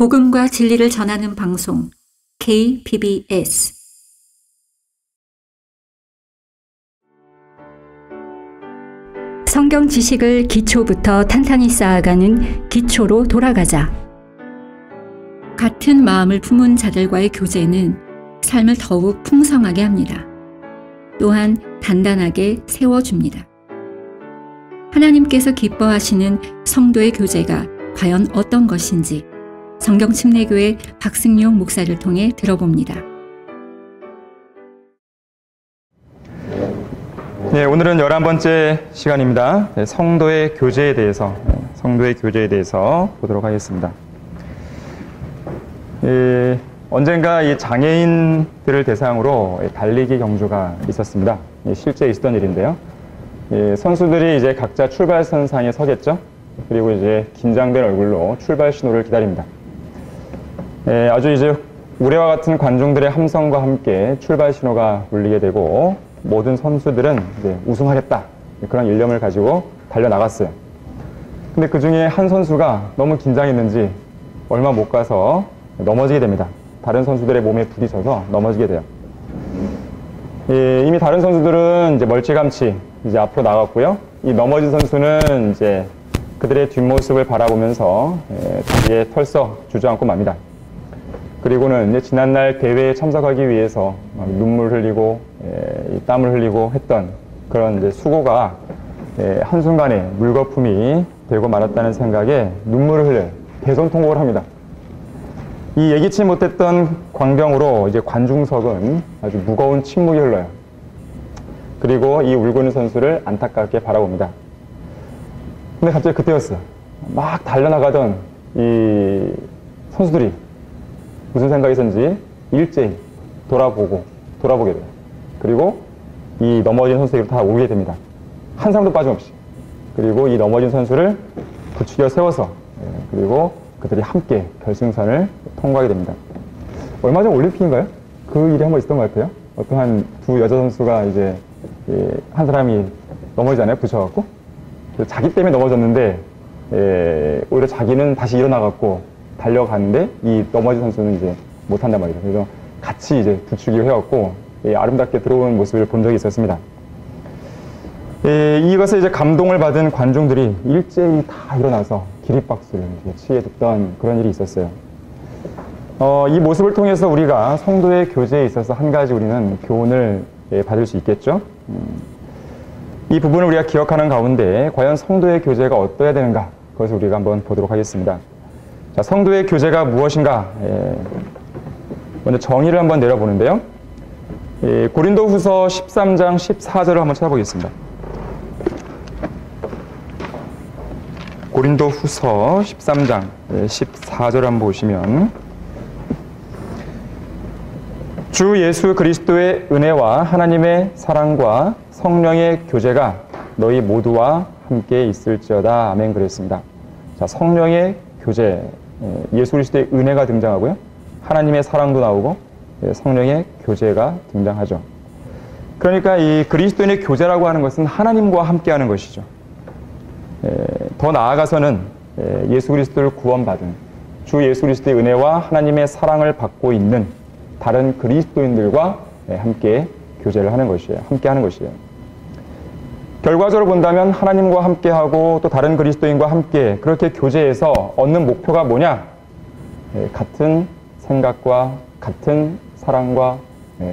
복음과 진리를 전하는 방송 KBS 성경 지식을 기초부터 탄탄히 쌓아가는 기초로 돌아가자. 같은 마음을 품은 자들과의 교제는 삶을 더욱 풍성하게 합니다. 또한 단단하게 세워줍니다. 하나님께서 기뻐하시는 성도의 교제가 과연 어떤 것인지 성경침례교회 박승용 목사를 통해 들어봅니다. 네, 오늘은 11번째 시간입니다. 성도의 교제에 대해서 보도록 하겠습니다. 언젠가 이 장애인들을 대상으로 달리기 경주가 있었습니다. 실제 있었던 일인데요. 선수들이 이제 각자 출발선상에 서겠죠. 그리고 이제 긴장된 얼굴로 출발 신호를 기다립니다. 아주 이제 우레와 같은 관중들의 함성과 함께 출발 신호가 울리게 되고 모든 선수들은 이제 우승하겠다 그런 일념을 가지고 달려나갔어요. 근데 그 중에 한 선수가 너무 긴장했는지 얼마 못 가서 넘어지게 됩니다. 다른 선수들의 몸에 부딪혀서 넘어지게 돼요. 이미 다른 선수들은 이제 멀찌감치 이제 앞으로 나갔고요. 이 넘어진 선수는 이제 그들의 뒷모습을 바라보면서 다리에 털썩 주저앉고 맙니다. 그리고는 이제 지난날 대회에 참석하기 위해서 눈물 흘리고 땀을 흘리고 했던 그런 이제 수고가 한순간에 물거품이 되고 말았다는 생각에 눈물을 흘려요. 대성통곡을 합니다. 이 예기치 못했던 광경으로 이제 관중석은 아주 무거운 침묵이 흘러요. 그리고 이 울고 있는 선수를 안타깝게 바라봅니다. 근데 갑자기 그때였어요. 막 달려나가던 이 선수들이 무슨 생각이 있었는지 일제히 돌아보게 돼요. 그리고 이 넘어진 선수들이 다 오게 됩니다. 한 사람도 빠짐없이. 그리고 이 넘어진 선수를 부추겨 세워서 그리고 그들이 함께 결승선을 통과하게 됩니다. 얼마 전 올림픽인가요? 그 일이 한번 있었던 것 같아요. 어떠한 두 여자 선수가 이제 한 사람이 넘어지잖아요. 부쳐갖고. 자기 때문에 넘어졌는데 오히려 자기는 다시 일어나갖고 달려가는데 이 넘어진 선수는 이제 못한단 말이죠. 그래서 같이 이제 부추기를 해갖고 아름답게 들어오는 모습을 본 적이 있었습니다. 이것에 이제 감동을 받은 관중들이 일제히 다 일어나서 기립박수를 치게 됐던 그런 일이 있었어요. 이 모습을 통해서 우리가 성도의 교제에 있어서 한 가지 우리는 교훈을 받을 수 있겠죠. 이 부분을 우리가 기억하는 가운데 과연 성도의 교제가 어떠해야 되는가, 그것을 우리가 한번 보도록 하겠습니다. 자, 성도의 교제가 무엇인가? 먼저 정의를 한번 내려보는데요. 고린도후서 13장 14절을 한번 찾아보겠습니다. 고린도후서 13장 14절 한번 보시면, 주 예수 그리스도의 은혜와 하나님의 사랑과 성령의 교제가 너희 모두와 함께 있을지어다. 아멘. 그랬습니다. 자, 성령의 교제, 예수 그리스도의 은혜가 등장하고요. 하나님의 사랑도 나오고 성령의 교제가 등장하죠. 그러니까 이 그리스도인의 교제라고 하는 것은 하나님과 함께 하는 것이죠. 더 나아가서는 예수 그리스도를 구원받은 주 예수 그리스도의 은혜와 하나님의 사랑을 받고 있는 다른 그리스도인들과 함께 교제를 하는 것이에요. 함께 하는 것이에요. 결과적으로 본다면 하나님과 함께하고 또 다른 그리스도인과 함께 그렇게 교제해서 얻는 목표가 뭐냐? 같은 생각과 같은 사랑과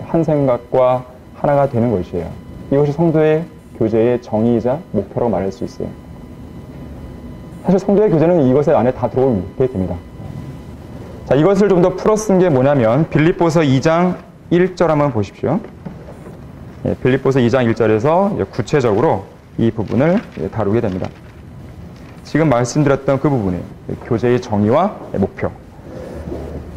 한 생각과 하나가 되는 것이에요. 이것이 성도의 교제의 정의이자 목표라고 말할 수 있어요. 사실 성도의 교제는 이것의 안에 다 들어오게 됩니다. 자, 이것을 좀 더 풀어 쓴 게 뭐냐면 빌립보서 2장 1절 한번 보십시오. 빌립보서 2장 1절에서 구체적으로 이 부분을 다루게 됩니다. 지금 말씀드렸던 그 부분이에요. 교제의 정의와 목표.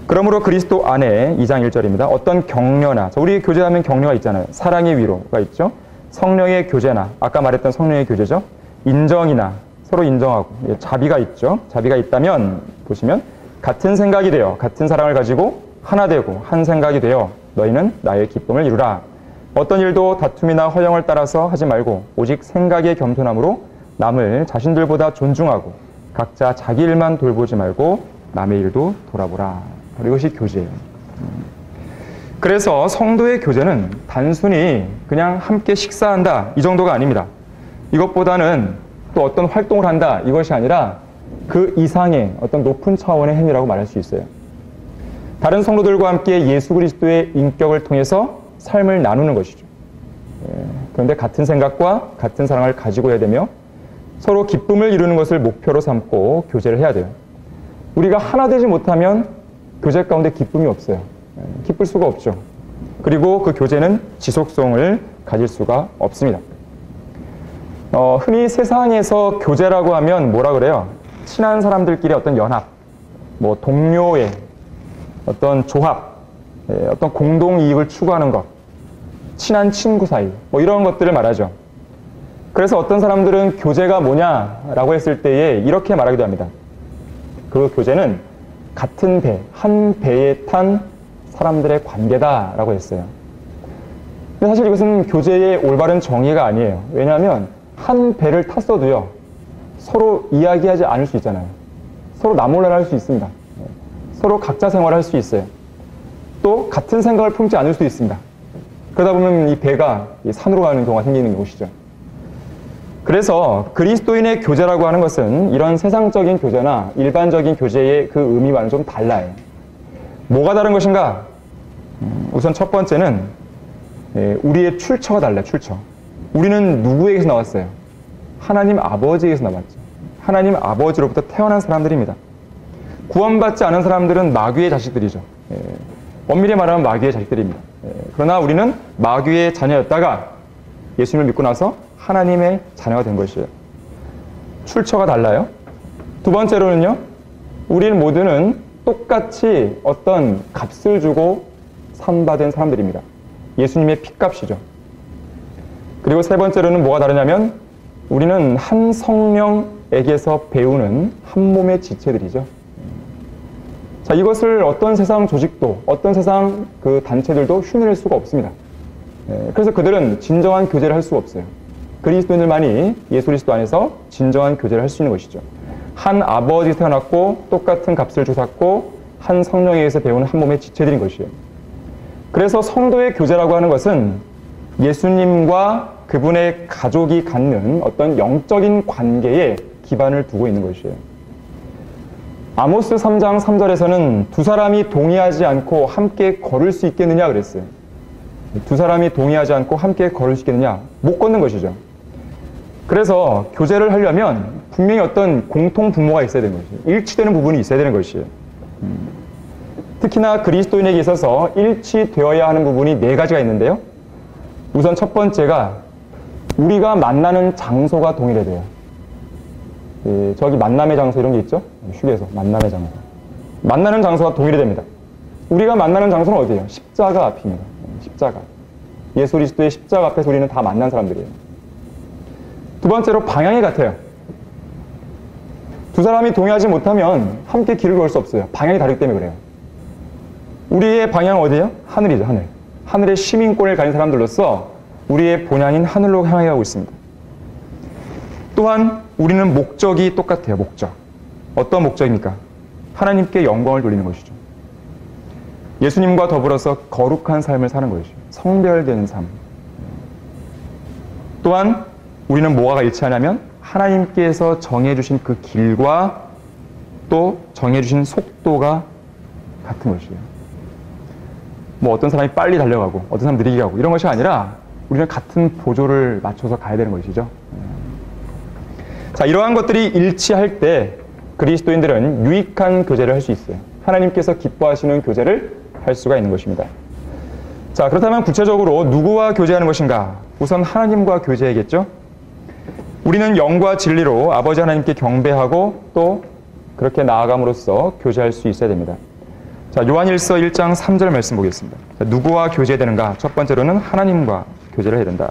그러므로 그리스도 안에 2장 1절입니다. 어떤 격려나, 우리 교제하면 격려가 있잖아요. 사랑의 위로가 있죠. 성령의 교제나, 아까 말했던 성령의 교제죠. 인정이나 서로 인정하고 자비가 있죠. 자비가 있다면 보시면 같은 생각이 되어 같은 사랑을 가지고 하나 되고 한 생각이 되어 너희는 나의 기쁨을 이루라. 어떤 일도 다툼이나 허영을 따라서 하지 말고 오직 생각의 겸손함으로 남을 자신들보다 존중하고 각자 자기 일만 돌보지 말고 남의 일도 돌아보라. 바로 이것이 교제예요. 그래서 성도의 교제는 단순히 그냥 함께 식사한다 이 정도가 아닙니다. 이것보다는 또 어떤 활동을 한다 이것이 아니라 그 이상의 어떤 높은 차원의 행위라고 말할 수 있어요. 다른 성도들과 함께 예수 그리스도의 인격을 통해서 삶을 나누는 것이죠. 그런데 같은 생각과 같은 사랑을 가지고 해야 되며 서로 기쁨을 이루는 것을 목표로 삼고 교제를 해야 돼요. 우리가 하나 되지 못하면 교제 가운데 기쁨이 없어요. 기쁠 수가 없죠. 그리고 그 교제는 지속성을 가질 수가 없습니다. 흔히 세상에서 교제라고 하면 뭐라 그래요? 친한 사람들끼리 어떤 연합, 뭐 동료의 어떤 조합, 어떤 공동 이익을 추구하는 것, 친한 친구 사이, 뭐 이런 것들을 말하죠. 그래서 어떤 사람들은 교제가 뭐냐라고 했을 때에 이렇게 말하기도 합니다. 그 교제는 같은 배, 한 배에 탄 사람들의 관계다라고 했어요. 근데 사실 이것은 교제의 올바른 정의가 아니에요. 왜냐하면 한 배를 탔어도요, 서로 이야기하지 않을 수 있잖아요. 서로 나몰라라 할 수 있습니다. 서로 각자 생활할 수 있어요. 또 같은 생각을 품지 않을 수도 있습니다. 그러다 보면 이 배가 산으로 가는 경우가 생기는 것이죠. 그래서 그리스도인의 교제라고 하는 것은 이런 세상적인 교제나 일반적인 교제의 그 의미와는 좀 달라요. 뭐가 다른 것인가? 우선 첫 번째는 우리의 출처가 달라요. 출처. 우리는 누구에게서 나왔어요? 하나님 아버지에게서 나왔죠. 하나님 아버지로부터 태어난 사람들입니다. 구원받지 않은 사람들은 마귀의 자식들이죠. 엄밀히 말하면 마귀의 자식들입니다. 그러나 우리는 마귀의 자녀였다가 예수님을 믿고 나서 하나님의 자녀가 된 것이에요. 출처가 달라요. 두 번째로는요, 우리는 모두는 똑같이 어떤 값을 주고 산받은 사람들입니다. 예수님의 핏값이죠. 그리고 세 번째로는 뭐가 다르냐면 우리는 한 성령에게서 배우는 한 몸의 지체들이죠. 자, 이것을 어떤 세상 조직도, 어떤 세상 그 단체들도 흉내낼 수가 없습니다. 그래서 그들은 진정한 교제를 할 수가 없어요. 그리스도인들만이 예수 그리스도 안에서 진정한 교제를 할 수 있는 것이죠. 한 아버지 태어났고 똑같은 값을 주셨고 한 성령에게서 배우는 한 몸의 지체들인 것이에요. 그래서 성도의 교제라고 하는 것은 예수님과 그분의 가족이 갖는 어떤 영적인 관계에 기반을 두고 있는 것이에요. 아모스 3장 3절에서는 두 사람이 동의하지 않고 함께 걸을 수 있겠느냐 그랬어요. 두 사람이 동의하지 않고 함께 걸을 수 있겠느냐? 못 걷는 것이죠. 그래서 교제를 하려면 분명히 어떤 공통 분모가 있어야 되는 것이에요. 일치되는 부분이 있어야 되는 것이에요. 특히나 그리스도인에게 있어서 일치되어야 하는 부분이 네 가지가 있는데요. 우선 첫 번째가 우리가 만나는 장소가 동일해야 돼요. 저기 만남의 장소 이런 게 있죠? 휴게소, 만남의 장소. 만나는 장소가 동일해야 됩니다. 우리가 만나는 장소는 어디예요? 십자가 앞입니다. 십자가. 예수 그리스도의 십자가 앞에서 우리는 다 만난 사람들이에요. 두 번째로 방향이 같아요. 두 사람이 동의하지 못하면 함께 길을 걸 수 없어요. 방향이 다르기 때문에 그래요. 우리의 방향은 어디예요? 하늘이죠, 하늘. 하늘의 시민권을 가진 사람들로서 우리의 본향인 하늘로 향해 가고 있습니다. 또한 우리는 목적이 똑같아요, 목적. 어떤 목적입니까? 하나님께 영광을 돌리는 것이죠. 예수님과 더불어서 거룩한 삶을 사는 것이죠. 성별되는 삶. 또한 우리는 뭐가 일치하냐면 하나님께서 정해주신 그 길과 또 정해주신 속도가 같은 것이에요. 뭐 어떤 사람이 빨리 달려가고 어떤 사람이 느리게 가고 이런 것이 아니라 우리는 같은 보조를 맞춰서 가야 되는 것이죠. 자, 이러한 것들이 일치할 때 그리스도인들은 유익한 교제를 할 수 있어요. 하나님께서 기뻐하시는 교제를 할 수가 있는 것입니다. 자, 그렇다면 구체적으로 누구와 교제하는 것인가? 우선 하나님과 교제해야겠죠? 우리는 영과 진리로 아버지 하나님께 경배하고 또 그렇게 나아감으로써 교제할 수 있어야 됩니다. 자, 요한일서 1장 3절 말씀 보겠습니다. 자, 누구와 교제해야 되는가? 첫 번째로는 하나님과 교제를 해야 된다.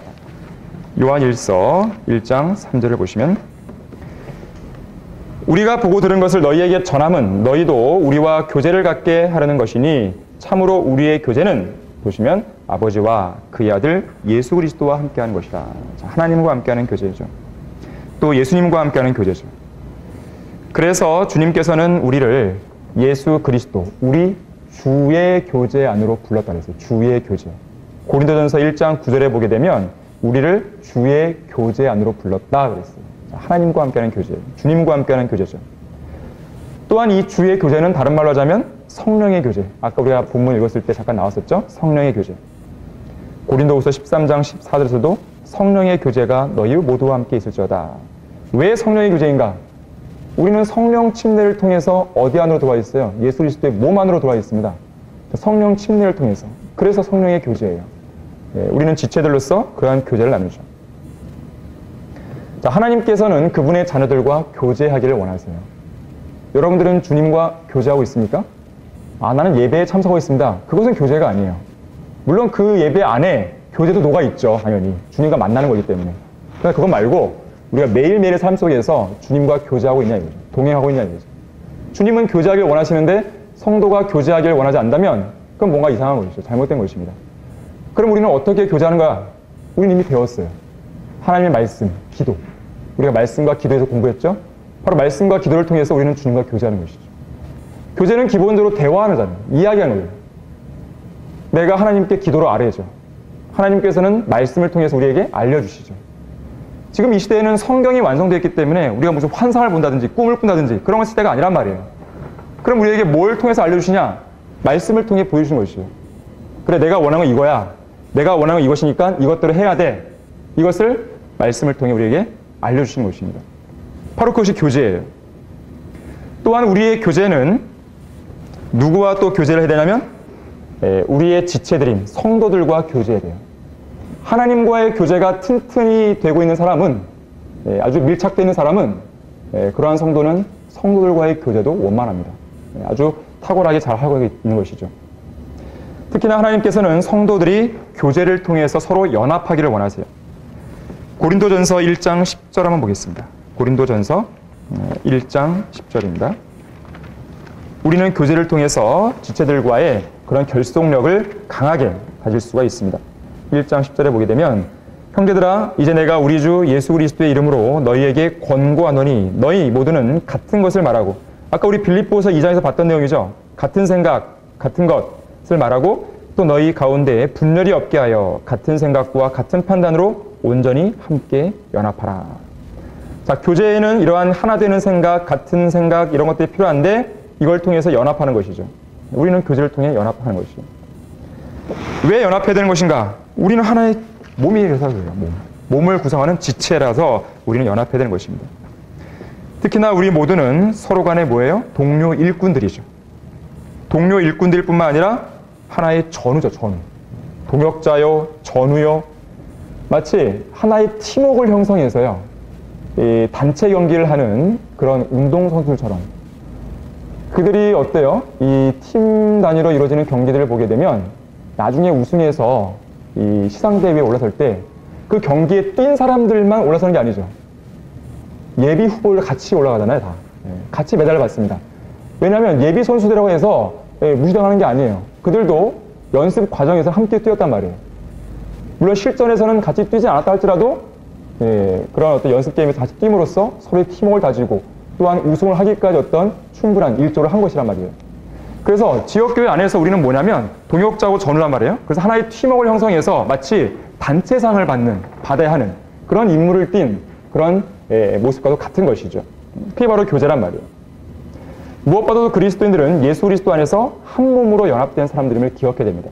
요한일서 1장 3절을 보시면 우리가 보고 들은 것을 너희에게 전함은 너희도 우리와 교제를 갖게 하려는 것이니 참으로 우리의 교제는 보시면 아버지와 그의 아들 예수 그리스도와 함께하는 것이라. 자, 하나님과 함께하는 교제죠. 또 예수님과 함께하는 교제죠. 그래서 주님께서는 우리를 예수 그리스도, 우리 주의 교제 안으로 불렀다 그랬어요. 주의 교제. 고린도전서 1장 9절에 보게 되면 우리를 주의 교제 안으로 불렀다 그랬어요. 하나님과 함께하는 교제, 주님과 함께하는 교제죠. 또한 이 주의 교제는 다른 말로 하자면 성령의 교제. 아까 우리가 본문 읽었을 때 잠깐 나왔었죠? 성령의 교제. 고린도후서 13장 14절에서도 성령의 교제가 너희 모두와 함께 있을지어다. 왜 성령의 교제인가? 우리는 성령 침례를 통해서 어디 안으로 들어와 있어요? 예수 그리스도의 몸 안으로 들어와 있습니다. 성령 침례를 통해서. 그래서 성령의 교제예요. 우리는 지체들로서 그러한 교제를 나누죠. 자, 하나님께서는 그분의 자녀들과 교제하기를 원하세요. 여러분들은 주님과 교제하고 있습니까? 나는 예배에 참석하고 있습니다. 그것은 교제가 아니에요. 물론 그 예배 안에 교제도 녹아있죠. 당연히. 주님과 만나는 거기 때문에. 그러니까 그거 말고 우리가 매일매일의 삶 속에서 주님과 교제하고 있냐 이거죠. 동행하고 있냐 이거죠. 주님은 교제하길 원하시는데 성도가 교제하길 원하지 않다면 그건 뭔가 이상한 것이죠. 잘못된 것입니다. 그럼 우리는 어떻게 교제하는 거야? 우리는 이미 배웠어요. 하나님의 말씀, 기도. 우리가 말씀과 기도에서 공부했죠? 바로 말씀과 기도를 통해서 우리는 주님과 교제하는 것이죠. 교제는 기본적으로 대화하는 자는 이야기하는 거예요. 내가 하나님께 기도로 아뢰죠. 하나님께서는 말씀을 통해서 우리에게 알려주시죠. 지금 이 시대에는 성경이 완성되었기 때문에 우리가 무슨 환상을 본다든지 꿈을 꾼다든지 그런 시대가 아니란 말이에요. 그럼 우리에게 뭘 통해서 알려주시냐? 말씀을 통해 보여주시는 것이죠. 그래, 내가 원하는 건 이거야. 내가 원하는 건 이것이니까 이것들을 해야 돼. 이것을 말씀을 통해 우리에게 알려주시는 것입니다. 바로 그것이 교제예요. 또한 우리의 교제는 누구와 또 교제를 해야 되냐면 우리의 지체들인 성도들과 교제해야 돼요. 하나님과의 교제가 튼튼히 되고 있는 사람은, 아주 밀착되어 있는 사람은 그러한 성도는 성도들과의 교제도 원만합니다. 아주 탁월하게 잘 하고 있는 것이죠. 특히나 하나님께서는 성도들이 교제를 통해서 서로 연합하기를 원하세요. 고린도전서 1장 10절 한번 보겠습니다. 고린도전서 1장 10절입니다. 우리는 교제를 통해서 지체들과의 그런 결속력을 강하게 가질 수가 있습니다. 1장 10절에 보게 되면 형제들아 이제 내가 우리 주 예수 그리스도의 이름으로 너희에게 권고하노니 너희 모두는 같은 것을 말하고, 아까 우리 빌립보서 2장에서 봤던 내용이죠. 같은 생각, 같은 것을 말하고 또 너희 가운데에 분열이 없게 하여 같은 생각과 같은 판단으로 온전히 함께 연합하라. 자, 교제에는 이러한 하나 되는 생각, 같은 생각 이런 것들이 필요한데 이걸 통해서 연합하는 것이죠. 우리는 교제를 통해 연합하는 것이죠. 왜 연합해야 되는 것인가? 우리는 하나의 몸이라서 그래요. 몸을 구성하는 지체라서 우리는 연합해야 되는 것입니다. 특히나 우리 모두는 서로 간에 뭐예요? 동료 일꾼들이죠. 동료 일꾼들 뿐만 아니라 하나의 전우죠. 전우. 동역자요, 전우요. 마치 하나의 팀워크를 형성해서요. 이 단체 경기를 하는 그런 운동선수들처럼 그들이 어때요? 이 팀 단위로 이루어지는 경기들을 보게 되면 나중에 우승해서 이 시상대회에 올라설 때 그 경기에 뛴 사람들만 올라서는 게 아니죠. 예비 후보를 같이 올라가잖아요. 다. 같이 메달을 받습니다. 왜냐하면 예비 선수들이라고 해서 무시당하는 게 아니에요. 그들도 연습 과정에서 함께 뛰었단 말이에요. 물론 실전에서는 같이 뛰지 않았다 할지라도 그런 어떤 연습 게임에서 같이 뛰므로써 서로의 팀워크를 다지고 또한 우승을 하기까지 어떤 충분한 일조를 한 것이란 말이에요. 그래서 지역교회 안에서 우리는 뭐냐면 동역자고 전우란 말이에요. 그래서 하나의 팀워크를 형성해서 마치 단체상을 받아야 하는 그런 임무를 띈 그런 모습과도 같은 것이죠. 그게 바로 교제란 말이에요. 무엇보다도 그리스도인들은 예수 그리스도 안에서 한 몸으로 연합된 사람들임을 기억해야 됩니다.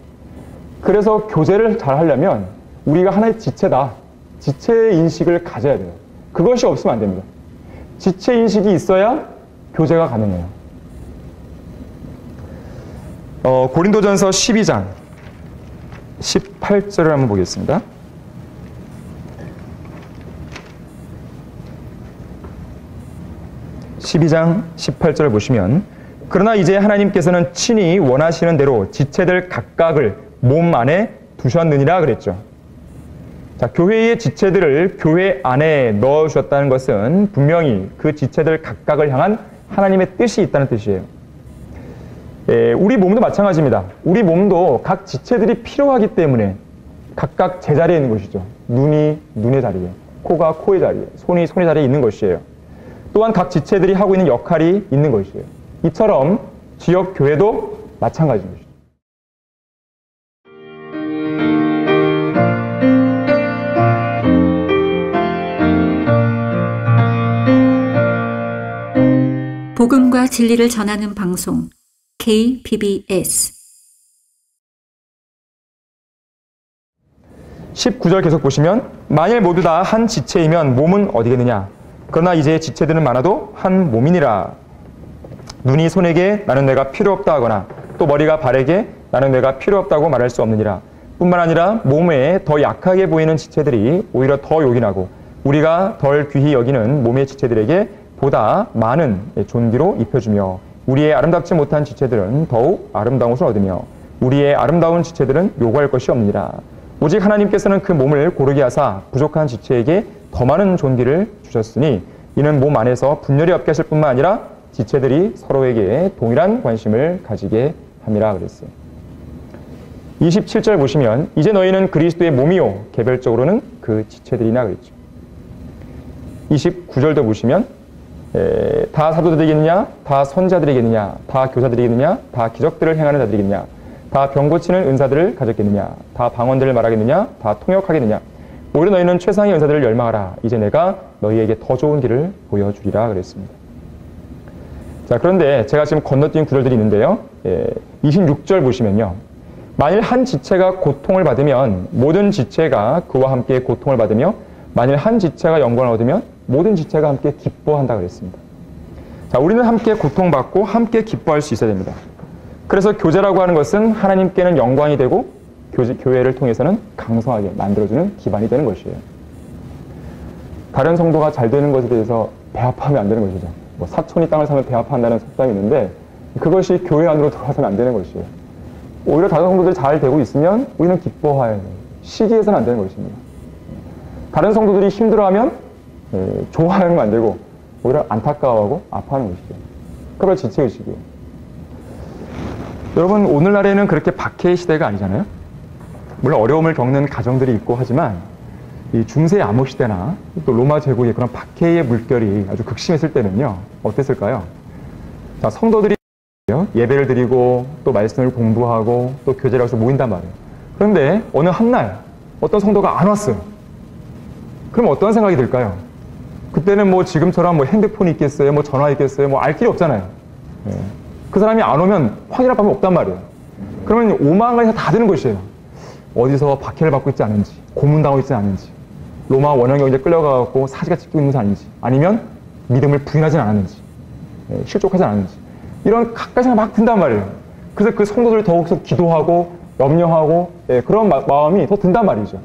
그래서 교제를 잘 하려면 우리가 하나의 지체다. 지체 인식을 가져야 돼요. 그것이 없으면 안 됩니다. 지체 인식이 있어야 교제가 가능해요. 고린도전서 12장 18절을 한번 보겠습니다. (12장 18절을) 보시면 그러나 이제 하나님께서는 친히 원하시는 대로 지체들 각각을 몸 안에 두셨느니라 그랬죠. 자, 교회의 지체들을 교회 안에 넣어주셨다는 것은 분명히 그 지체들 각각을 향한 하나님의 뜻이 있다는 뜻이에요. 우리 몸도 마찬가지입니다. 우리 몸도 각 지체들이 필요하기 때문에 각각 제자리에 있는 것이죠. 눈이 눈의 자리에, 코가 코의 자리에, 손이 손의 자리에 있는 것이에요. 또한 각 지체들이 하고 있는 역할이 있는 것이에요. 이처럼 지역 교회도 마찬가지인 것이죠. 복음과 진리를 전하는 방송 KBS 19절 계속 보시면 만일 모두 다 한 지체이면 몸은 어디겠느냐. 그러나 이제 지체들은 많아도 한 몸이니라. 눈이 손에게 나는 내가 필요 없다 하거나 또 머리가 발에게 나는 내가 필요 없다고 말할 수 없느니라. 뿐만 아니라 몸에 더 약하게 보이는 지체들이 오히려 더 요긴하고 우리가 덜 귀히 여기는 몸의 지체들에게 보다 많은 존귀로 입혀주며 우리의 아름답지 못한 지체들은 더욱 아름다운 것을 얻으며 우리의 아름다운 지체들은 요구할 것이 없느니라. 오직 하나님께서는 그 몸을 고르게 하사 부족한 지체에게 더 많은 존귀를 주셨으니 이는 몸 안에서 분열이 없게 하실 뿐만 아니라 지체들이 서로에게 동일한 관심을 가지게 함이라 그랬어요. 27절 보시면 이제 너희는 그리스도의 몸이요 개별적으로는 그 지체들이나 그랬죠. 29절도 보시면 다 사도들이겠느냐, 다 선자들이겠느냐, 다 교사들이겠느냐, 다 기적들을 행하는 자들이겠느냐, 다 병 고치는 은사들을 가졌겠느냐, 다 방언들을 말하겠느냐, 다 통역하겠느냐. 오히려 너희는 최상의 은사들을 열망하라. 이제 내가 너희에게 더 좋은 길을 보여주리라 그랬습니다. 자, 그런데 제가 지금 건너뛴 구절들이 있는데요. 26절 보시면요. 만일 한 지체가 고통을 받으면 모든 지체가 그와 함께 고통을 받으며 만일 한 지체가 영광을 얻으면 모든 지체가 함께 기뻐한다 그랬습니다. 자, 우리는 함께 고통받고 함께 기뻐할 수 있어야 됩니다. 그래서 교제라고 하는 것은 하나님께는 영광이 되고 교회를 통해서는 강성하게 만들어주는 기반이 되는 것이에요. 다른 성도가 잘 되는 것에 대해서 배합하면 안 되는 것이죠. 뭐 사촌이 땅을 사면 배합한다는 속담이 있는데 그것이 교회 안으로 들어와서는 안 되는 것이에요. 오히려 다른 성도들이 잘 되고 있으면 우리는 기뻐해야 해요. 시기해서는 안 되는 것입니다. 다른 성도들이 힘들어하면 좋아하는 건 안 되고 오히려 안타까워하고 아파하는 것이죠. 그걸 지체의식이에요. 여러분, 오늘날에는 그렇게 박해의 시대가 아니잖아요. 물론 어려움을 겪는 가정들이 있고 하지만 이 중세 암흑 시대나 또 로마 제국의 그런 박해의 물결이 아주 극심했을 때는요, 어땠을까요? 자, 성도들이 예배를 드리고 또 말씀을 공부하고 또 교제를 해서 모인단 말이에요. 그런데 어느 한날 어떤 성도가 안 왔어요. 그럼 어떤 생각이 들까요? 그때는 뭐 지금처럼 뭐 핸드폰이 있겠어요, 뭐 전화 있겠어요, 뭐 알 길이 없잖아요. 그 사람이 안 오면 확인할 방법이 없단 말이에요. 그러면 오만가지가 다 되는 것이에요. 어디서 박해를 받고 있지 않은지, 고문당하고 있지 않은지, 로마 원형경제 끌려가고 사지가 찍히고 있는 것이 아닌지, 아니면 믿음을 부인하진 않았는지, 실족하지 않았는지, 이런 각가지 생각이 막 든단 말이에요. 그래서 그 성도들이 더욱더 기도하고 염려하고 그런 마음이 더 든단 말이죠.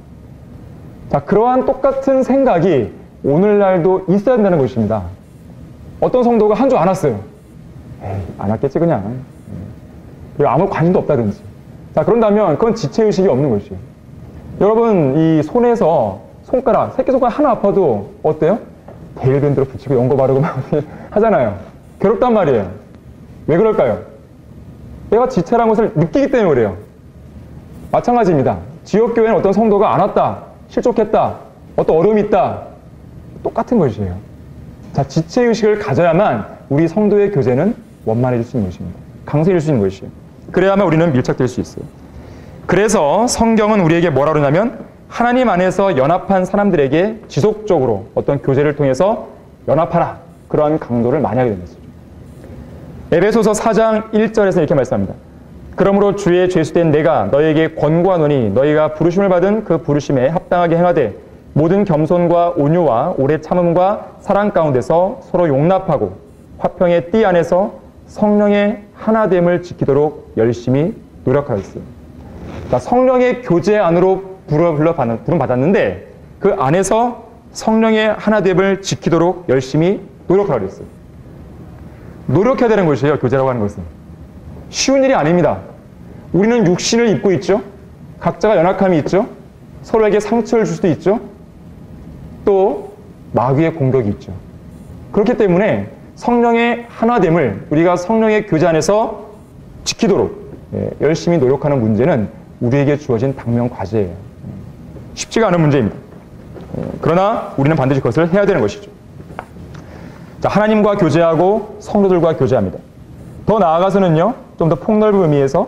자, 그러한 똑같은 생각이 오늘날도 있어야 된다는 것입니다. 어떤 성도가 한 주 안 왔어요. 에이, 안 왔겠지 그냥. 그리고 아무 관심도 없다든지. 자, 그런다면 그건 지체의식이 없는 것이에요. 여러분, 이 손에서 손가락, 새끼손가락 하나 아파도 어때요? 데일밴드로 붙이고 연고 바르고 막 하잖아요. 괴롭단 말이에요. 왜 그럴까요? 내가 지체라는 것을 느끼기 때문에 그래요. 마찬가지입니다. 지역교회는 어떤 성도가 안 왔다, 실족했다, 어떤 어려움이 있다, 똑같은 것이에요. 자, 지체의식을 가져야만 우리 성도의 교제는 원만해질 수 있는 것입니다. 강성해질 수 있는 것이에요. 그래야만 우리는 밀착될 수 있어요. 그래서 성경은 우리에게 뭐라 그러냐면 하나님 안에서 연합한 사람들에게 지속적으로 어떤 교제를 통해서 연합하라, 그러한 강조를 많이 하게 됩니다. 에베소서 4장 1절에서 이렇게 말씀합니다. 그러므로 주의 죄수된 내가 너희에게 권고하노니 너희가 부르심을 받은 그 부르심에 합당하게 행하되 모든 겸손과 온유와 오래 참음과 사랑 가운데서 서로 용납하고 화평의 띠 안에서 성령의 하나됨을 지키도록 열심히 노력하였어요. 자, 성령의 교제 안으로 부름받았는데 그 안에서 성령의 하나됨을 지키도록 열심히 노력하라고 했어요. 노력해야 되는 것이에요. 교제라고 하는 것은. 쉬운 일이 아닙니다. 우리는 육신을 입고 있죠. 각자가 연약함이 있죠. 서로에게 상처를 줄 수도 있죠. 또 마귀의 공격이 있죠. 그렇기 때문에 성령의 하나됨을 우리가 성령의 교제 안에서 지키도록 열심히 노력하는 문제는 우리에게 주어진 당면 과제예요. 쉽지가 않은 문제입니다. 그러나 우리는 반드시 그것을 해야 되는 것이죠. 자, 하나님과 교제하고 성도들과 교제합니다. 더 나아가서는요, 좀 더 폭넓은 의미에서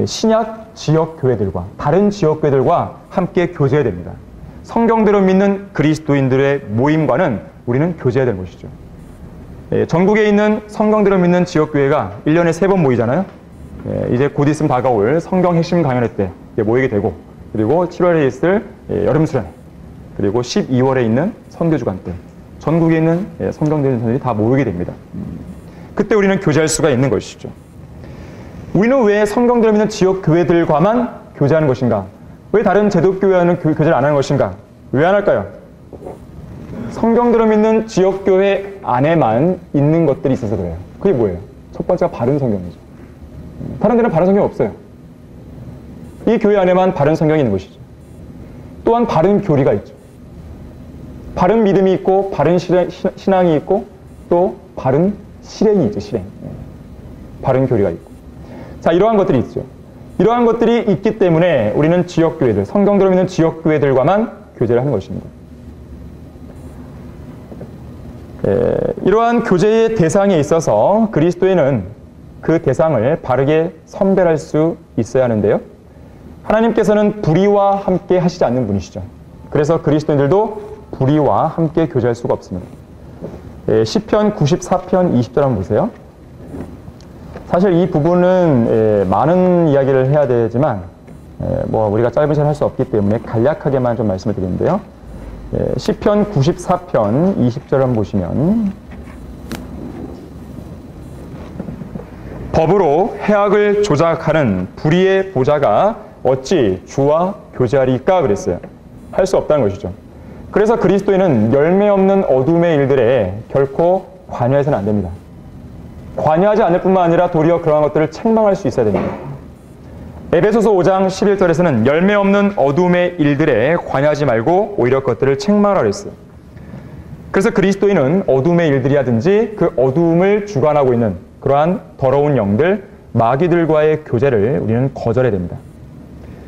신약 지역 교회들과 다른 지역 교회들과 함께 교제해야 됩니다. 성경대로 믿는 그리스도인들의 모임과는 우리는 교제해야 되는 것이죠. 전국에 있는 성경대로 믿는 지역 교회가 1년에 3번 모이잖아요. 이제 곧 있으면 다가올 성경 핵심 강연회 때 모이게 되고, 그리고 7월에 있을 여름 수련회, 그리고 12월에 있는 선교주간 때 전국에 있는 성경대로 믿는 사람들이 다 모이게 됩니다. 그때 우리는 교제할 수가 있는 것이죠. 우리는 왜 성경대로 믿는 지역 교회들과만 교제하는 것인가? 왜 다른 제도교회와는 교제를 안 하는 것인가? 왜 안 할까요? 성경대로 믿는 지역교회 안에만 있는 것들이 있어서 그래요. 그게 뭐예요? 첫 번째가 바른 성경이죠. 다른 데는 바른 성경이 없어요. 이 교회 안에만 바른 성경이 있는 것이죠. 또한 바른 교리가 있죠. 바른 믿음이 있고, 바른 신앙이 있고, 또 바른 실행이 있죠, 실행. 바른 교리가 있고. 자, 이러한 것들이 있죠. 이러한 것들이 있기 때문에 우리는 지역교회들, 성경대로 믿는 지역교회들과만 교제를 하는 것입니다. 이러한 교제의 대상에 있어서 그리스도인은 그 대상을 바르게 선별할 수 있어야 하는데요. 하나님께서는 불의와 함께 하시지 않는 분이시죠. 그래서 그리스도인들도 불의와 함께 교제할 수가 없습니다. 시편 94편 20절 한번 보세요. 사실 이 부분은 많은 이야기를 해야 되지만 우리가 짧은 시간 할 수 없기 때문에 간략하게만 좀 말씀을 드리는데요. 시편 94편 20절 한번 보시면, 법으로 해악을 조작하는 불의의 보좌가 어찌 주와 교제하리까 그랬어요. 할 수 없다는 것이죠. 그래서 그리스도인은 열매 없는 어둠의 일들에 결코 관여해서는 안 됩니다. 관여하지 않을 뿐만 아니라 도리어 그러한 것들을 책망할 수 있어야 됩니다. 에베소서 5장 11절에서는 열매 없는 어둠의 일들에 관여하지 말고 오히려 그것들을 책망하라 그랬어요. 그래서 그리스도인은 어둠의 일들이 하든지 그 어둠을 주관하고 있는 그러한 더러운 영들, 마귀들과의 교제를 우리는 거절해야 됩니다.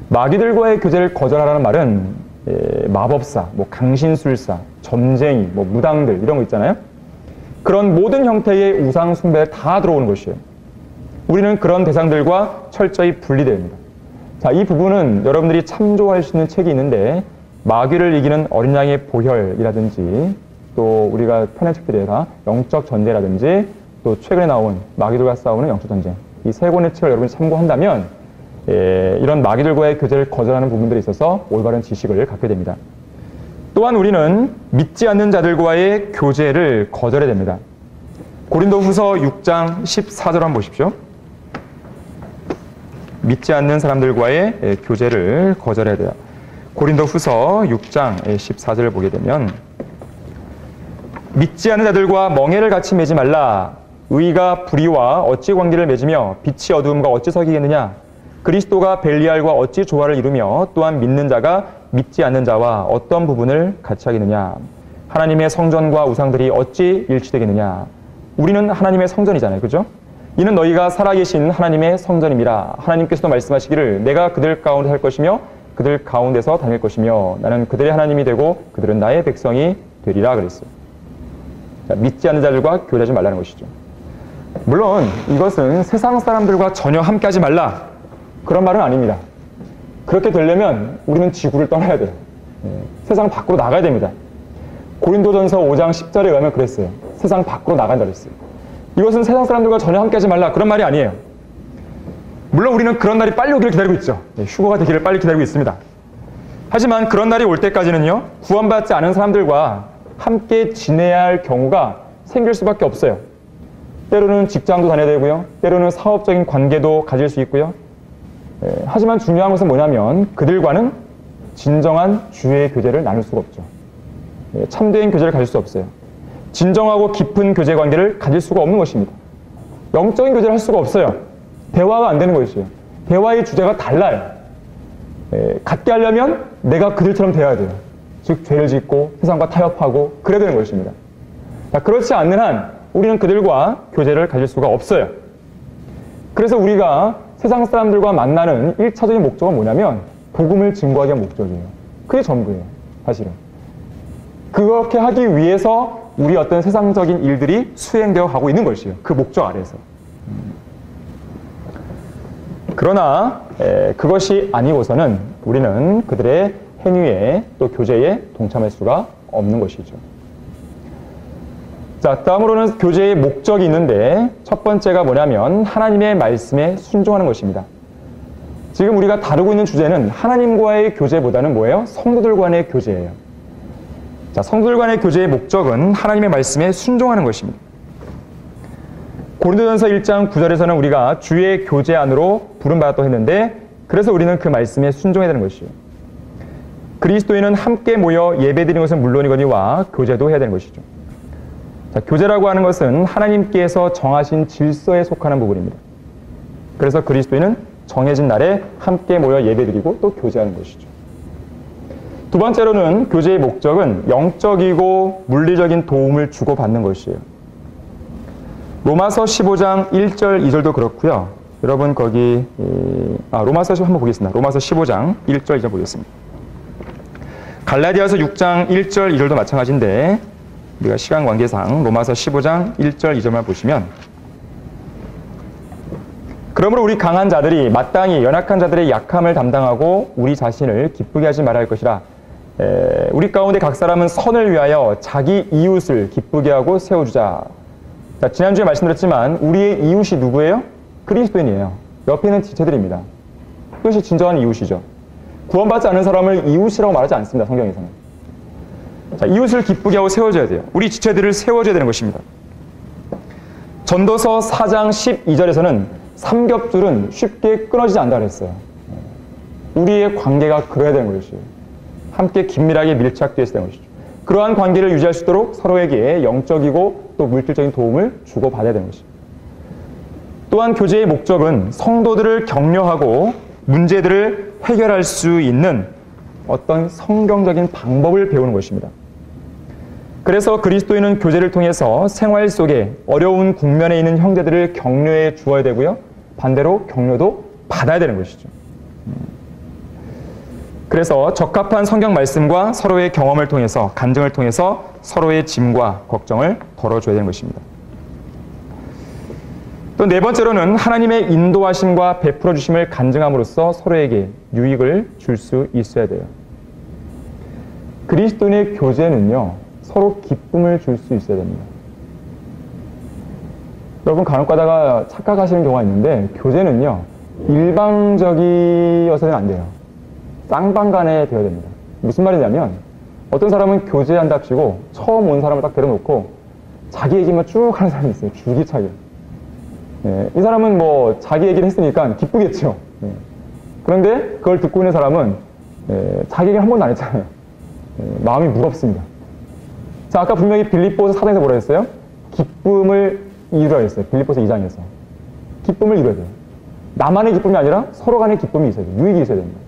마귀들과의 교제를 거절하라는 말은 마법사, 강신술사, 점쟁이, 무당들 이런 거 있잖아요. 그런 모든 형태의 우상 숭배에 다 들어오는 것이에요. 우리는 그런 대상들과 철저히 분리되어야 합니다. 자, 이 부분은 여러분들이 참조할 수 있는 책이 있는데, 마귀를 이기는 어린 양의 보혈이라든지, 또 우리가 펴낸 책들에다 영적 전쟁이라든지, 또 최근에 나온 마귀들과 싸우는 영적 전쟁, 이 3권의 책을 여러분이 참고한다면 이런 마귀들과의 교제를 거절하는 부분들에 있어서 올바른 지식을 갖게 됩니다. 또한 우리는 믿지 않는 자들과의 교제를 거절해야 됩니다. 고린도후서 6장 14절 한번 보십시오. 믿지 않는 사람들과의 교제를 거절해야 돼요. 고린도후서 6장 14절을 보게 되면, 믿지 않는 자들과 멍에를 같이 매지 말라. 의가 불의와 어찌 관계를 맺으며 빛이 어두움과 어찌 사귀겠느냐. 그리스도가 벨리알과 어찌 조화를 이루며 또한 믿는 자가 믿지 않는 자와 어떤 부분을 같이 하겠느냐. 하나님의 성전과 우상들이 어찌 일치되겠느냐. 우리는 하나님의 성전이잖아요. 그죠? 이는 너희가 살아계신 하나님의 성전임이라. 하나님께서도 말씀하시기를 내가 그들 가운데 살 것이며 그들 가운데서 다닐 것이며 나는 그들의 하나님이 되고 그들은 나의 백성이 되리라 그랬어요. 자, 믿지 않는 자들과 교제하지 말라는 것이죠. 물론 이것은 세상 사람들과 전혀 함께하지 말라, 그런 말은 아닙니다. 그렇게 되려면 우리는 지구를 떠나야 돼요. 세상 밖으로 나가야 됩니다. 고린도전서 5장 10절에 의하면 그랬어요. 세상 밖으로 나간다 그랬어요. 이것은 세상 사람들과 전혀 함께하지 말라, 그런 말이 아니에요. 물론 우리는 그런 날이 빨리 오기를 기다리고 있죠. 휴거가 되기를 빨리 기다리고 있습니다. 하지만 그런 날이 올 때까지는요, 구원받지 않은 사람들과 함께 지내야 할 경우가 생길 수밖에 없어요. 때로는 직장도 다녀야 되고요, 때로는 사업적인 관계도 가질 수 있고요. 하지만 중요한 것은 뭐냐면 그들과는 진정한 주의 교제를 나눌 수가 없죠. 참된 교제를 가질 수 없어요. 진정하고 깊은 교제 관계를 가질 수가 없는 것입니다. 영적인 교제를 할 수가 없어요. 대화가 안 되는 것이에요. 대화의 주제가 달라요. 같게 하려면 내가 그들처럼 되어야 돼요. 즉 죄를 짓고 세상과 타협하고 그래야 되는 것입니다. 자, 그렇지 않는 한 우리는 그들과 교제를 가질 수가 없어요. 그래서 우리가 세상 사람들과 만나는 1차적인 목적은 뭐냐면 복음을 증거하기 위한 목적이에요. 그게 전부예요, 사실은. 그렇게 하기 위해서 우리 어떤 세상적인 일들이 수행되어 가고 있는 것이에요. 그 목적 아래에서. 그러나 그것이 아니고서는 우리는 그들의 행위에 또 교제에 동참할 수가 없는 것이죠. 자, 다음으로는 교제의 목적이 있는데 첫 번째가 뭐냐면 하나님의 말씀에 순종하는 것입니다. 지금 우리가 다루고 있는 주제는 하나님과의 교제보다는 뭐예요? 성도들 간의 교제예요. 자, 성도들 간의 교제의 목적은 하나님의 말씀에 순종하는 것입니다. 고린도전서 1장 9절에서는 우리가 주의 교제 안으로 부름받았다고 했는데 그래서 우리는 그 말씀에 순종해야 되는 것이에요. 그리스도인은 함께 모여 예배드리는 것은 물론이거니와 교제도 해야 되는 것이죠. 자, 교제라고 하는 것은 하나님께서 정하신 질서에 속하는 부분입니다. 그래서 그리스도인은 정해진 날에 함께 모여 예배드리고 또 교제하는 것이죠. 두 번째로는 교제의 목적은 영적이고 물리적인 도움을 주고받는 것이에요. 로마서 15장 1절 2절도 그렇고요. 여러분 거기 로마서 한번 보겠습니다. 로마서 15장 1절 2절 보겠습니다. 갈라디아서 6장 1절 2절도 마찬가지인데 우리가 시간 관계상 로마서 15장 1절 2절만 보시면 그러므로 우리 강한 자들이 마땅히 연약한 자들의 약함을 담당하고 우리 자신을 기쁘게 하지 말아야 할 것이라. 우리 가운데 각 사람은 선을 위하여 자기 이웃을 기쁘게 하고 세워주자. 자, 지난주에 말씀드렸지만 우리의 이웃이 누구예요? 그리스도인이에요. 옆에 있는 지체들입니다. 그것이 진정한 이웃이죠. 구원받지 않은 사람을 이웃이라고 말하지 않습니다. 성경에서는. 자, 이웃을 기쁘게 하고 세워줘야 돼요. 우리 지체들을 세워줘야 되는 것입니다. 전도서 4장 12절에서는 삼겹줄은 쉽게 끊어지지 않는다 그랬어요. 우리의 관계가 그래야 되는 것이에요. 함께 긴밀하게 밀착되어 있어야 되는 것이죠. 그러한 관계를 유지할 수 있도록 서로에게 영적이고 또 물질적인 도움을 주고받아야 되는 것입니다. 또한 교제의 목적은 성도들을 격려하고 문제들을 해결할 수 있는 어떤 성경적인 방법을 배우는 것입니다. 그래서 그리스도인은 교제를 통해서 생활 속에 어려운 국면에 있는 형제들을 격려해 주어야 되고요. 반대로 격려도 받아야 되는 것이죠. 그래서 적합한 성경 말씀과 서로의 경험을 통해서 간증을 통해서 서로의 짐과 걱정을 덜어줘야 되는 것입니다. 또 네 번째로는 하나님의 인도하심과 베풀어 주심을 간증함으로써 서로에게 유익을 줄 수 있어야 돼요. 그리스도인의 교제는요, 서로 기쁨을 줄 수 있어야 됩니다. 여러분 간혹 가다가 착각하시는 경우가 있는데 교제는요, 일방적이어서는 안 돼요. 쌍방간에 되어야 됩니다. 무슨 말이냐면 어떤 사람은 교제한답시고 처음 온 사람을 딱 데려놓고 자기 얘기만 쭉 하는 사람이 있어요. 줄기차게. 이 사람은 뭐 자기 얘기를 했으니까 기쁘겠죠. 그런데 그걸 듣고 있는 사람은 자기 얘기를 한 번도 안 했잖아요. 마음이 무겁습니다. 자, 아까 분명히 빌립보서 4장에서 뭐라 했어요? 기쁨을 이루어야 했어요. 빌립보서 2장에서. 기쁨을 이루어야 돼요. 나만의 기쁨이 아니라 서로 간의 기쁨이 있어야 돼요. 유익이 있어야 됩니다.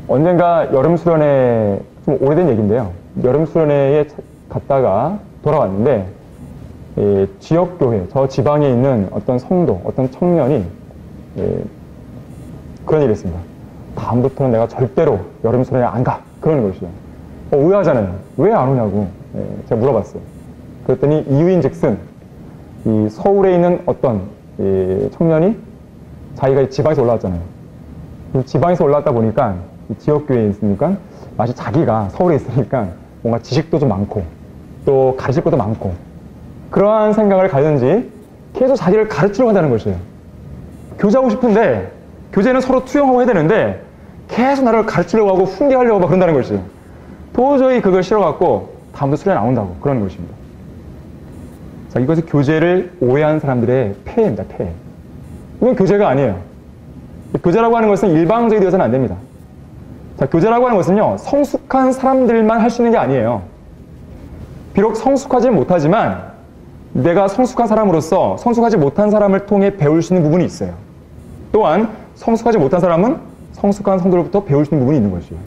언젠가 여름 수련회, 좀 오래된 얘기인데요. 여름 수련회에 갔다가 돌아왔는데 지역교회, 저 지방에 있는 어떤 성도, 어떤 청년이 그런 얘기를 했습니다. 다음부터는 내가 절대로 여름 수련회 안 가. 그러는 것이죠. 의아하잖아요. 왜 안 오냐고 제가 물어봤어요. 그랬더니 이유인 즉슨 이 서울에 있는 어떤 청년이 자기가 지방에서 올라왔잖아요. 지방에서 올라왔다 보니까 지역교회에 있으니까 마치 자기가 서울에 있으니까 뭔가 지식도 좀 많고 또 가르칠 것도 많고 그러한 생각을 가졌는지 계속 자기를 가르치려고 한다는 것이에요. 교제하고 싶은데 교제는 서로 투영하고 해야 되는데 계속 나를 가르치려고 하고 훈계하려고 막 그런다는 것이에요. 도저히 그걸 싫어갖고 다음부터 수련회 안 온다고 그러는 것입니다. 자, 이것이 교제를 오해한 사람들의 폐해입니다. 폐해. 이건 교제가 아니에요. 교제라고 하는 것은 일방적이 되어서는 안 됩니다. 자, 교제라고 하는 것은요, 성숙한 사람들만 할 수 있는 게 아니에요. 비록 성숙하지 못하지만 내가 성숙한 사람으로서 성숙하지 못한 사람을 통해 배울 수 있는 부분이 있어요. 또한 성숙하지 못한 사람은 성숙한 성도로부터 배울 수 있는 부분이 있는 것이에요.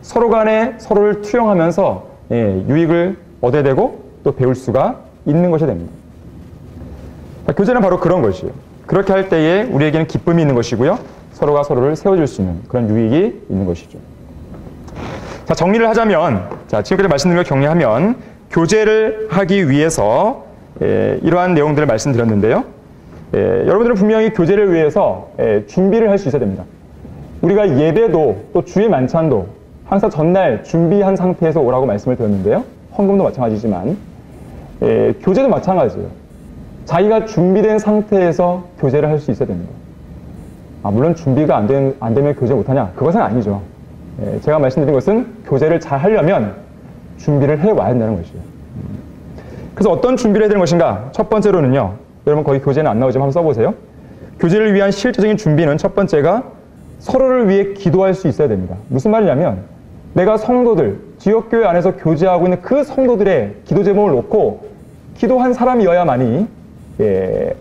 서로 간에 서로를 투영하면서 유익을 얻어야 되고 또 배울 수가 있는 것이 됩니다. 자, 교제는 바로 그런 것이에요. 그렇게 할 때에 우리에게는 기쁨이 있는 것이고요. 서로가 서로를 세워줄 수 있는 그런 유익이 있는 것이죠. 자, 정리를 하자면, 자, 지금까지 말씀드린 걸 정리하면, 교제를 하기 위해서, 이러한 내용들을 말씀드렸는데요. 여러분들은 분명히 교제를 위해서 준비를 할 수 있어야 됩니다. 우리가 예배도 또 주의 만찬도 항상 전날 준비한 상태에서 오라고 말씀을 드렸는데요. 헌금도 마찬가지지만 교제도 마찬가지예요. 자기가 준비된 상태에서 교제를 할 수 있어야 됩니다. 물론 준비가 안 되면 교제 못하냐? 그것은 아니죠. 제가 말씀드린 것은 교제를 잘 하려면 준비를 해와야 된다는 것이에요. 그래서 어떤 준비를 해야 되는 것인가? 첫 번째로는요. 여러분 거기 교재는 안 나오지만 한번 써보세요. 교제를 위한 실질적인 준비는 첫 번째가 서로를 위해 기도할 수 있어야 됩니다. 무슨 말이냐면 내가 성도들, 지역교회 안에서 교제하고 있는 그 성도들의 기도 제목을 놓고 기도한 사람이어야만이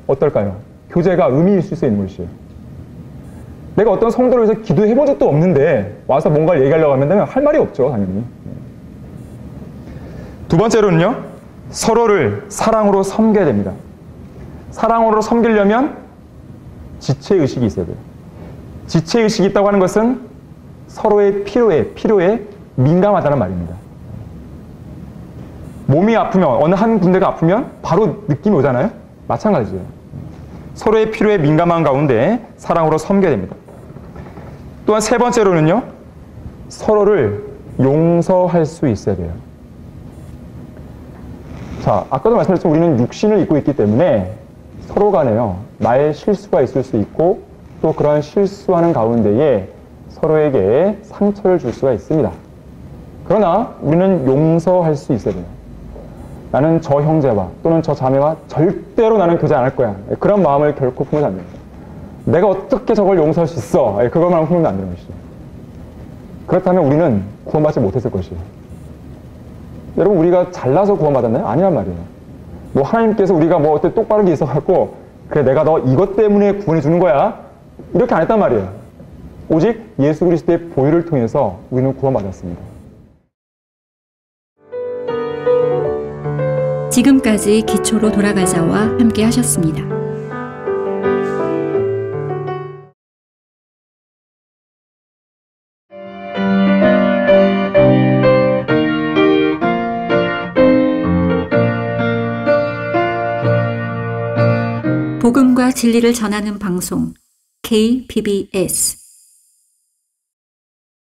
어떨까요? 교제가 의미 있을 수 있는 것이에요. 내가 어떤 성도를 위해서 기도해 본 적도 없는데 와서 뭔가를 얘기하려고 하면 할 말이 없죠, 당연히. 두 번째로는요, 서로를 사랑으로 섬겨야 됩니다. 사랑으로 섬기려면 지체의식이 있어야 돼요. 지체의식이 있다고 하는 것은 서로의 필요에 민감하다는 말입니다. 몸이 아프면, 어느 한 군데가 아프면 바로 느낌이 오잖아요? 마찬가지예요. 서로의 필요에 민감한 가운데 사랑으로 섬겨야 됩니다. 또한 세 번째로는요, 서로를 용서할 수 있어야 돼요. 자, 아까도 말씀드렸지만 우리는 육신을 입고 있기 때문에 서로 간에요, 나의 실수가 있을 수 있고 또 그러한 실수하는 가운데에 서로에게 상처를 줄 수가 있습니다. 그러나 우리는 용서할 수 있어야 돼요. 나는 저 형제와 또는 저 자매와 절대로 나는 교제 안 할 거야. 그런 마음을 결코 품으면 안 됩니다. 내가 어떻게 저걸 용서할 수 있어? 그것만 품으면 안 되는 것이죠. 그렇다면 우리는 구원받지 못했을 것이에요. 여러분, 우리가 잘나서 구원받았나요? 아니란 말이에요. 뭐 하나님께서 우리가 뭐 어때 똑바른 게 있어갖고 그래 내가 너 이것 때문에 구원해 주는 거야 이렇게 안 했단 말이에요. 오직 예수 그리스도의 보혈을 통해서 우리는 구원받았습니다. 지금까지 기초로 돌아가자와 함께 하셨습니다. 복음과 진리를 전하는 방송 KBBS